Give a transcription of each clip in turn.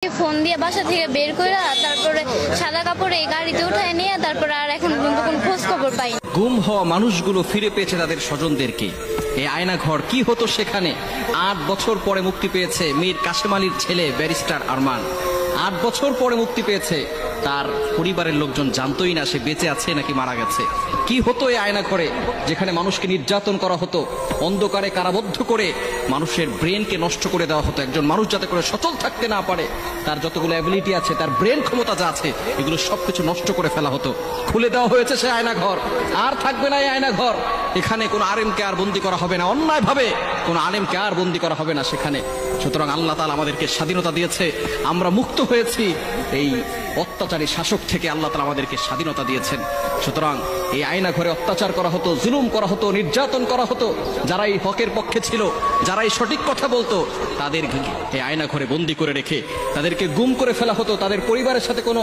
Phone দিয়ে বাসা থেকে বের করে তারপরে সাদা কাপড়ে গাড়িতে উঠায় নিয়ে তারপরে আর এখন পর্যন্ত কোনো খোঁজ খবর পাই। গুম হওয়া মানুষগুলো ফিরে পেয়েছে তাদের স্বজনদেরকে। এই আয়না ঘর কি হতো সেখানে? ৮ বছর পরে মুক্তি পেয়েছে মীর কাশেম আলীর ছেলে ব্যারিস্টার আরমান। ৮ বছর পরে মুক্তি পেয়েছে। তার পরিবারের লোকজন জানতোই না সে বেঁচে আছে নাকি মারা গেছে। কি হতো এই আয়না ঘরে, যেখানে মানুষকে নির্যাতন করা হতো, অন্ধকারে কারাবদ্ধ করে মানুষের ব্রেনকে নষ্ট করে দেওয়া হতো। একজন মানুষ যাতে করে সচল থাকতে না পারে, তার যতগুলো অ্যাবিলিটি আছে, তার ব্রেন ক্ষমতা যা আছে, এগুলো সবকিছু নষ্ট করে ফেলা হতো। খুলে দেওয়া হয়েছে সে আয়না ঘর। আর থাকবে না এই আয়না ঘর। এখানে কোনো আলেমকে আর বন্দী করা হবে না, অন্যায় ভাবে কোনো আলেমকে আর বন্দী করা হবে না সেখানে। সুতরাং আল্লাহ তাআলা আমাদেরকে স্বাধীনতা দিয়েছে, আমরা মুক্ত হয়েছি এই অত্যাচারী শাসক থেকে। আল্লাহ তাআলা আমাদেরকে স্বাধীনতা দিয়েছেন। সুতরাং এই আয়না ঘরে অত্যাচার করা হতো, জুলুম করা হতো, নির্যাতন করা হতো। যারা এই হকের পক্ষে ছিল, যারা এই সঠিক কথা বলতো, তাদের এই আয়না ঘরে বন্দী করে রেখে তাদেরকে গুম করে ফেলা হতো। তাদের পরিবারের সাথে কোনো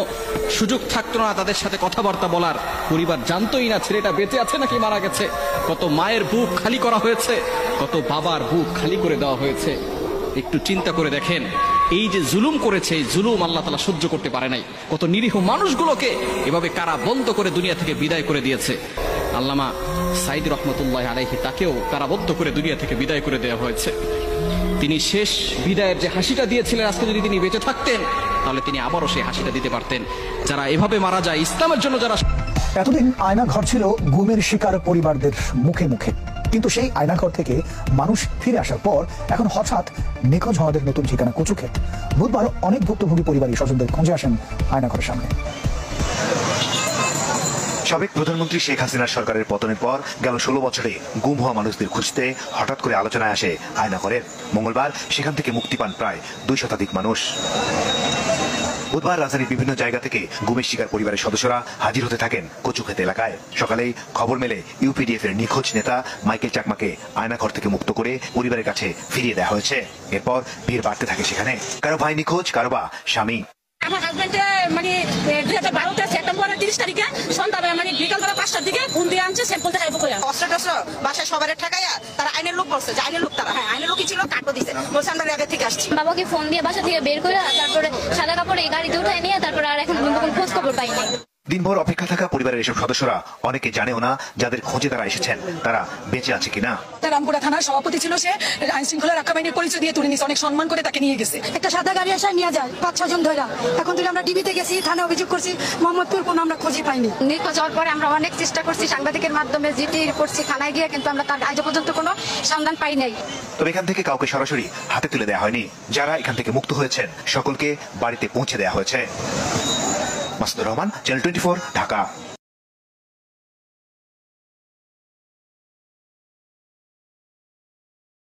সুযোগ থাকতো না তাদের সাথে কথাবার্তা বলার। পরিবার জানতোই না ছেলেটা বেঁচে আছে নাকি মারা গেছে। কত মায়ের বুক খালি করা হয়েছে, কত বাবার বুক খালি করে দেওয়া হয়েছে। একটু চিন্তা করে দেখেন, এই যে জুলুম করেছে, এই জুলুম আল্লাহ তাআলা সহ্য করতে পারে নাই। কত নিরীহ মানুষগুলোকে এভাবে কারা বন্ধ করে দুনিয়া থেকে বিদায় করে দিয়েছে। আল্লামা সাঈদী রহমতুল্লাহ আলাইহি, তাকেও কারাবদ্ধ করে দুনিয়া থেকে বিদায় করে দেওয়া হয়েছে। তিনি শেষ বিদায়ের যে হাসিটা দিয়েছিলেন, আজকে যদি তিনি বেঁচে থাকতেন তাহলে তিনি আবারও সেই হাসিটা দিতে পারতেন। যারা এভাবে মারা যায় ইসলামের জন্য, যারা এতদিন আয়না ঘর ছিল গুমের শিকার পরিবারদের মুখে মুখে, কিন্তু সেই আয়নাঘর থেকে মানুষ ফিরে আসার পর এখন হঠাৎ নিখোঁজ হওয়াদের নতুন ঠিকানা কচুক্ষেত। বুধবার অনেক ভুক্তভোগী পরিবারই স্বজনদের খোঁজে আসেন আয়নাঘরের সামনে। সাবেক প্রধানমন্ত্রী শেখ হাসিনার সরকারের পতনের পর গেল 16 বছরে গুম হওয়া মানুষদের খুঁজতে হঠাৎ করে আলোচনায় আসে আয়নাঘরের। মঙ্গলবার সেখান থেকে মুক্তি পান প্রায় 2 শতাধিক মানুষ। বুধবার রাজধানীর বিভিন্ন জায়গা থেকে গুমের শিকার পরিবারের সদস্যরা হাজির হতে থাকেন কচুক্ষেত এলাকায়। সকালেই খবর মেলে ইউপিডিএফ এর নিখোঁজ নেতা মাইকেল চাকমাকে আয়নাঘর থেকে মুক্ত করে পরিবারের কাছে ফিরিয়ে দেওয়া হয়েছে। এরপর ভিড় বাড়তে থাকে সেখানে। কারো ভাই নিখোঁজ, কারো বা স্বামী। আমার হাজবেন্ডে মানে 2012 সেপ্টেম্বরের 30 তারিখে সন্ধ্যাবেলা মানে বিকালবেলা 5টার দিকে ফোন দিয়ে আনছে স্যাম্পল দেখাইব কইয়া। অস্ত্র বাসায় সবার ঠেকাইয়া তারা আইনের লোক বলছে যে আইনের লোক তারা, হ্যাঁ আইনের লোকই ছিল, কাটও দিছে, বলছে আমরা আগে থেকে আসছি। বাবাকে ফোন দিয়ে বাসা থেকে বের করে তারপরে সাদা কাপড়ে গাড়িতে উঠায় নিয়ে তারপরে আর এখন পর্যন্ত কোনো খোঁজ খবর পাই নাই। দিনভর অপেক্ষা থাকা পরিবারের এসব সদস্যরা অনেকে জানেও না যাদের খোঁজে তারা এসেছেন তারা বেঁচে আছে কিনা। রামপুরা থানার সভাপতি ছিল, সে আইন শৃঙ্খলা রক্ষা বাহিনীর পরিচয় দিয়ে তুলে নিয়েছে, অনেক সম্মান করে তাকে নিয়ে গেছে। একটা সাদা গাড়ি আসা নিয়ে যায় 5-6 জন ধরে। এখন থেকে আমরা ডিবিতে গেছি, থানা অভিযোগ করছি, মোহাম্মদপুর কোনো আমরা খোঁজই পাইনি। নিখোঁজ হওয়ার পরে আমরা অনেক চেষ্টা করছি, সাংবাদিকের মাধ্যমে জিডি করছি থানায় গিয়ে, কিন্তু আমরা তার আজ পর্যন্ত কোনো সন্ধান পাই নাই। তবে এখান থেকে কাউকে সরাসরি হাতে তুলে দেওয়া হয়নি। যারা এখান থেকে মুক্ত হয়েছেন সকলকে বাড়িতে পৌঁছে দেওয়া হয়েছে। মাসুদুর রহমান, চ্যানেল 24, ঢাকা।